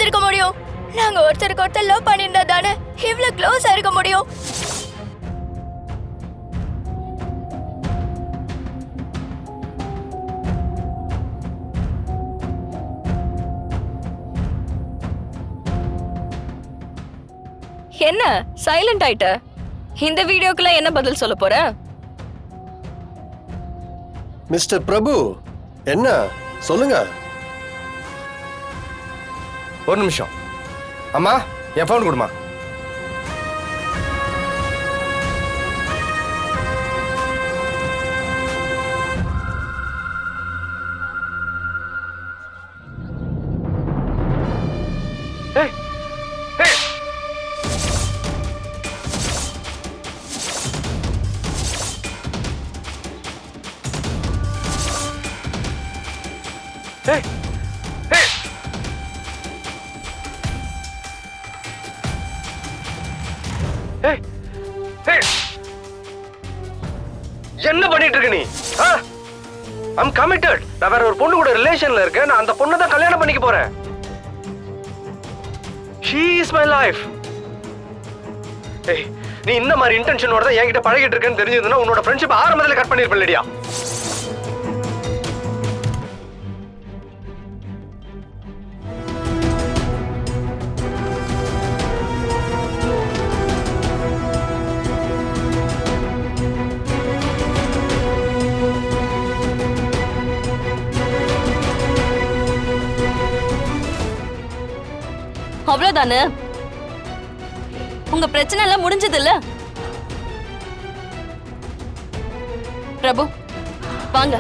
இருந்திருக்க முடியும்? நாங்க ஒருத்தருக்கு ஒருத்தர் லவ் பண்ணிருந்தா தானே இவ்வளவு க்ளோஸா இருக்க முடியும். என்ன சைலண்ட் ஆயிட்ட? இந்த வீடியோக்குள்ள என்ன பதில் சொல்ல போற? மிஸ்டர் பிரபு, என்ன சொல்லுங்க. ஒரு நிமிஷம். அம்மா, என் ஃபோன் கொடுமா. என்ன பண்ணிட்டு இருக்க நீ? I'm committed. நான் வேற ஒரு பொண்ணு கூட ரிலேஷன்ல இருக்கேன். நான் அந்த பொண்ணை தான் கல்யாணம் பண்ணிக்க போறேன். She is my life. ஏய், நீ இந்த மாதிரி இன்டென்ஷனோட தான் என்கிட்ட பழகிட்டு இருக்கேன்னு தெரிஞ்சதுன்னா உன்னோட ஃப்ரெண்ட்ஷிப் ஆரம்பத்துல கட் பண்ணிருப்பேன் இல்லையா? அவ்வளவுதானே? உங்க பிரச்சனை எல்லாம் முடிஞ்சது இல்ல? பிரபு வாங்க.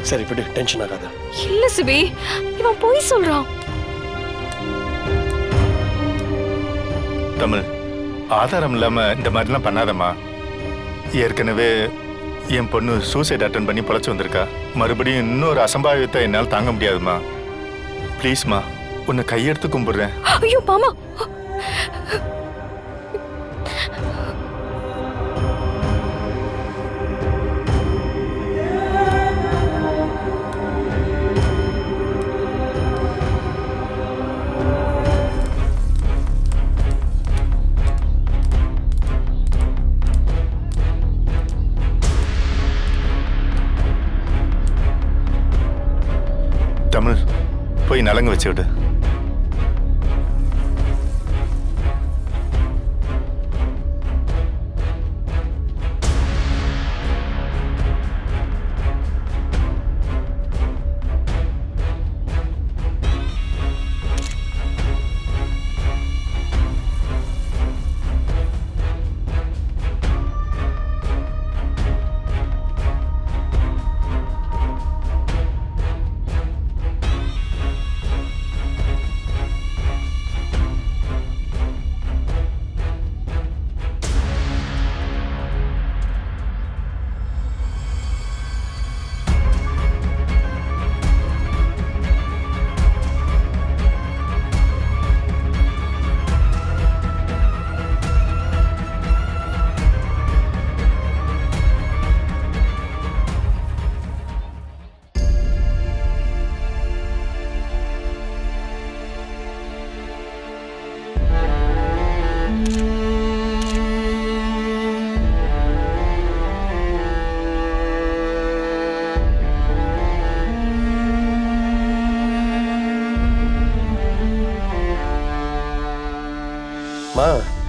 சரி விடு, டென்ஷன் ஆகாத. இல்ல சிபி, இவன் போய் சொல்றான். தமிழ், ஆதாரம் இல்லாம இந்த மாதிரிலாம் பண்ணாதம்மா. ஏற்கனவே என் பொண்ணு சூசைட் அட்டன் பண்ணி பொழைச்சு வந்திருக்கா. மறுபடியும் இன்னொரு அசம்பாவியத்தை என்னால் தாங்க முடியாதுமா. ப்ளீஸ்மா, உன்னை கையெடுத்து கும்பிடுறேன். ஐயோ மாமா, தமிழ், போய் நலங்கு வச்சு விடு.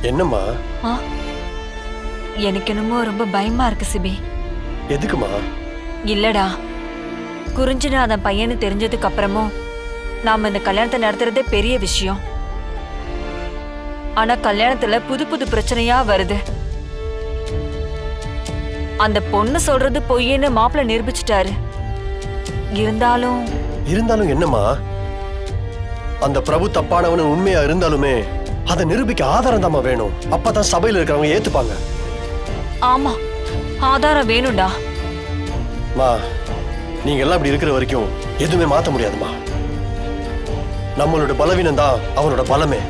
என்னம்மா? எனக்கு என்னமோ ரொம்ப பயமா இருக்கு சிபி. எதுக்குமா? இல்லடா, குறிஞ்சிநாதன் பையன்னு தெரிஞ்சதுக்கு அப்புறமும் நாம இந்த கல்யாணத்தை நடத்துறதே பெரிய விஷயம். ஆனா கல்யாணத்துல புது புது பிரச்சனையா வருது. அந்த பொண்ணு சொல்றது பொய்ன்னு மாப்பிள்ள நிரூபிச்சிட்டாரு. இருந்தாலும் இருந்தாலும் என்னம்மா, அந்த பிரபு தப்பானவனு உண்மையா இருந்தாலுமே அதை நிரூபிக்க ஆதாரம் தாம்மா வேணும். அப்பதான் சபையில இருக்கிறவங்க ஏத்துப்பாங்க. ஆமா, ஆதாரம் வேணும்டா. மா, நீங்க எல்லாம் இப்படி இருக்கிற வரைக்கும் எதுவுமே மாத்த முடியாதுமா. நம்மளோட பலவீனம் தான் அவனோட பலமே.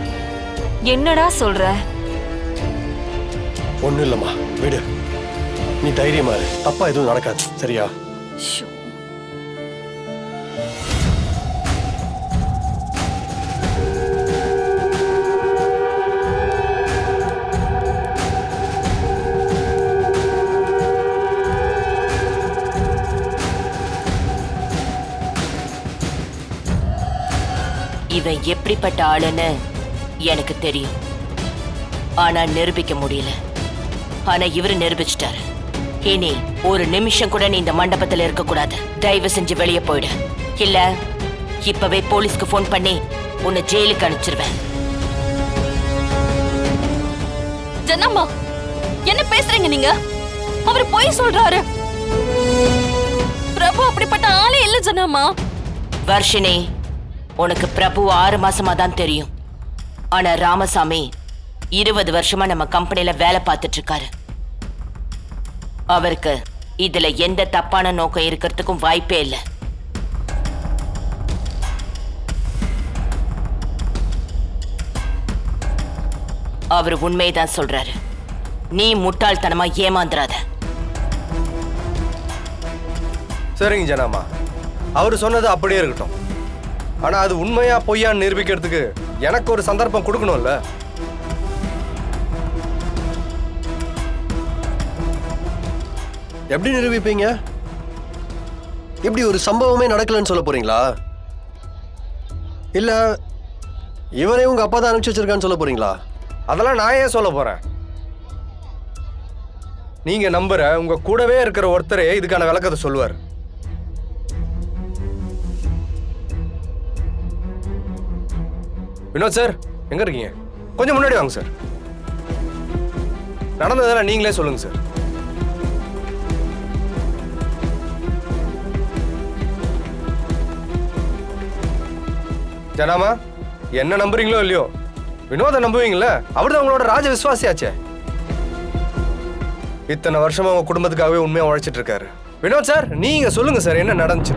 என்னடா சொல்ற? ஒண்ணும் இல்லம்மா, விடு. நீ தைரியமா இரு. தப்பா எதுவும் நடக்காது, சரியா? ஷோ. இவன் எப்படிப்பட்ட ஆளுன்னு எனக்கு தெரியும். ஆனா நிரூபிக்க முடியல. ஆனா இவரு நிரூபிச்சிட்டாரு. இனி ஒரு நிமிஷம் கூட நீ இந்த மண்டபத்துல இருக்க கூடாது. தயவு செஞ்சு வெளியே போயிடு. இல்ல இப்பவே போலீஸ்க்கு போன் பண்ணி உன்னை ஜெயிலுக்கு அனுப்பிச்சிருவேன். ஜனம்மா, என்ன பேசுறீங்க நீங்க? அவர் பொய் சொல்றாரு. பிரபு அப்படிப்பட்ட ஆளே இல்ல ஜனம்மா. வர்ஷினி, உனக்கு பிரபு 6 மாசமா தான் தெரியும். ஆனா ராமசாமி 20 வருஷமா நம்ம கம்பெனில வேலை பார்த்துட்டு இருக்காரு. அவருக்கு இதுல எந்த தப்பான நோக்கம் இருக்கிறதுக்கும் வாய்ப்பே இல்லை. அவர் உண்மைதான் சொல்றாரு. நீ முட்டாள்தனமா ஏமாந்துறாத. சரிங்க ஜனாமா, அவரு சொன்னது அப்படியே இருக்கட்டும். ஆனா அது உண்மையா பொய்யான்னு நிரூபிக்கிறதுக்கு எனக்கு ஒரு சந்தர்ப்பம் கொடுக்கணும்ல. எப்படி நிரூபிப்பீங்க? இப்படி ஒரு சம்பவமே நடக்கலன்னு சொல்ல போறீங்களா? இல்ல இவரே உங்க அப்பா தான் அனுப்பிச்சு வச்சிருக்கான்னு சொல்ல போறீங்களா? அதெல்லாம் நான் ஏன் சொல்ல போறேன்? நீங்க நம்புற உங்க கூடவே இருக்கிற ஒருத்தரே இதுக்கான விளக்கத்தை சொல்லுவார். வினோத் சார், எங்க இருக்கீங்க? கொஞ்சம் முன்னாடி வாங்க சார். நடந்ததெல்லாம் நீங்களே சொல்லுங்க சார். ஜனாமா, என்ன நம்புறீங்களோ இல்லையோ, வினோத நம்புவீங்களா? அவர் தான் உங்களோட ராஜ விசுவாசியாச்சே. இத்தனை வருஷமா உங்க குடும்பத்துக்காகவே உண்மையா உழைச்சிட்டு இருக்காரு. வினோத் சார், நீங்க சொல்லுங்க சார், என்ன நடந்துச்சு?